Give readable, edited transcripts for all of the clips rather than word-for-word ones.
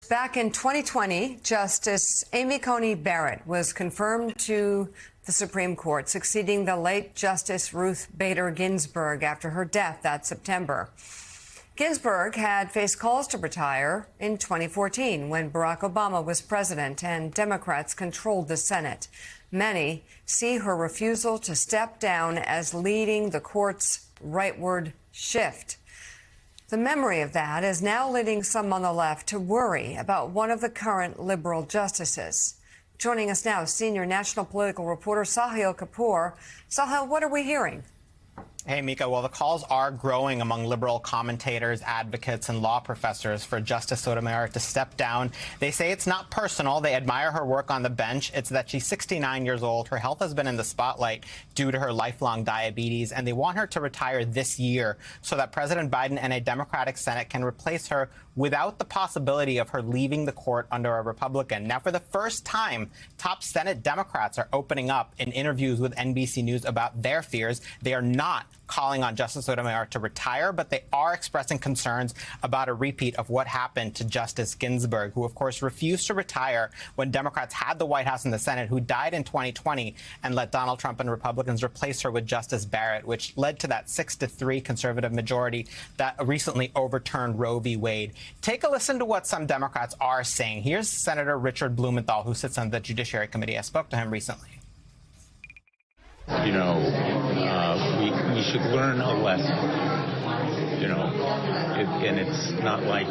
Back in 2020, Justice Amy Coney Barrett was confirmed to the Supreme Court, succeeding the late Justice Ruth Bader Ginsburg after her death that September. Ginsburg had faced calls to retire in 2014 when Barack Obama was president and Democrats controlled the Senate. Many see her refusal to step down as leading the court's rightward shift. The memory of that is now leading some on the left to worry about one of the current liberal justices. Joining us now, senior national political reporter Sahil Kapoor. Sahil, what are we hearing? Hey, Mika. Well, the calls are growing among liberal commentators, advocates, and law professors for Justice Sotomayor to step down. They say it's not personal. They admire her work on the bench. It's that she's 69 years old. Her health has been in the spotlight due to her lifelong diabetes, and they want her to retire this year so that President Biden and a Democratic Senate can replace her without the possibility of her leaving the court under a Republican. Now, for the first time, top Senate Democrats are opening up in interviews with NBC News about their fears. They are not calling on Justice Sotomayor to retire, but they are expressing concerns about a repeat of what happened to Justice Ginsburg, who, of course, refused to retire when Democrats had the White House and the Senate, who died in 2020 and let Donald Trump and Republicans replace her with Justice Barrett, which led to that 6-3 conservative majority that recently overturned Roe v. Wade. Take a listen to what some Democrats are saying. Here's Senator Richard Blumenthal, who sits on the Judiciary Committee. I spoke to him recently. You know, we should learn a lesson, you know, and it's not like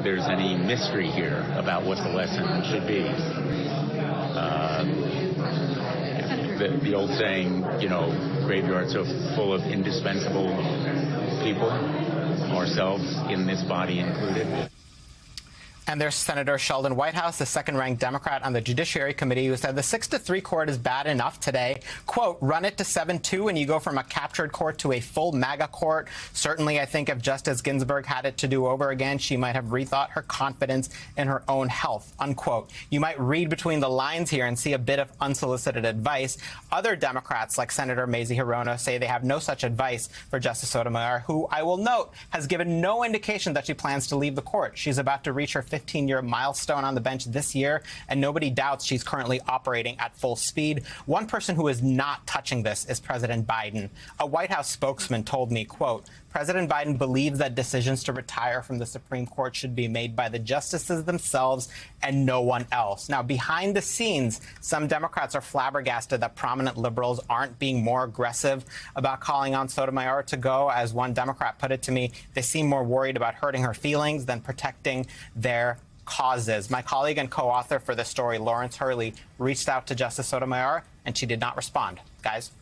there's any mystery here about what the lesson should be. The old saying, you know, graveyards are full of indispensable people, ourselves in this body included. And there's Senator Sheldon Whitehouse, the second-ranked Democrat on the Judiciary Committee, who said the 6-3 court is bad enough today. Quote, run it to 7-2 and you go from a captured court to a full MAGA court. Certainly, I think if Justice Ginsburg had it to do over again, she might have rethought her confidence in her own health, unquote. You might read between the lines here and see a bit of unsolicited advice. Other Democrats, like Senator Mazie Hirono, say they have no such advice for Justice Sotomayor, who, I will note, has given no indication that she plans to leave the court. She's about to reach her 15-year milestone on the bench this year, and nobody doubts she's currently operating at full speed. One person who is not touching this is President Biden. A White House spokesman told me, quote, President Biden believes that decisions to retire from the Supreme Court should be made by the justices themselves and no one else. Now, behind the scenes, some Democrats are flabbergasted that prominent liberals aren't being more aggressive about calling on Sotomayor to go. As one Democrat put it to me, they seem more worried about hurting her feelings than protecting their causes. My colleague and co-author for this story, Lawrence Hurley, reached out to Justice Sotomayor, and she did not respond. Guys?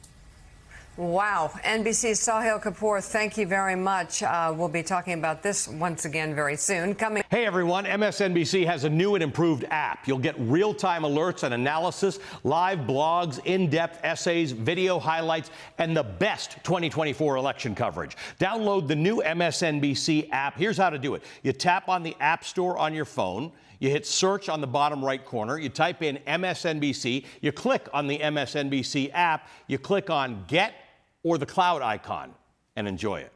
Wow. NBC's Sahil Kapoor, thank you very much. We'll be talking about this once again very soon. Hey, everyone. MSNBC has a new and improved app. You'll get real-time alerts and analysis, live blogs, in-depth essays, video highlights, and the best 2024 election coverage. Download the new MSNBC app. Here's how to do it. You tap on the App Store on your phone. You hit search on the bottom right corner. You type in MSNBC. You click on the MSNBC app. You click on Get or the cloud icon and enjoy it.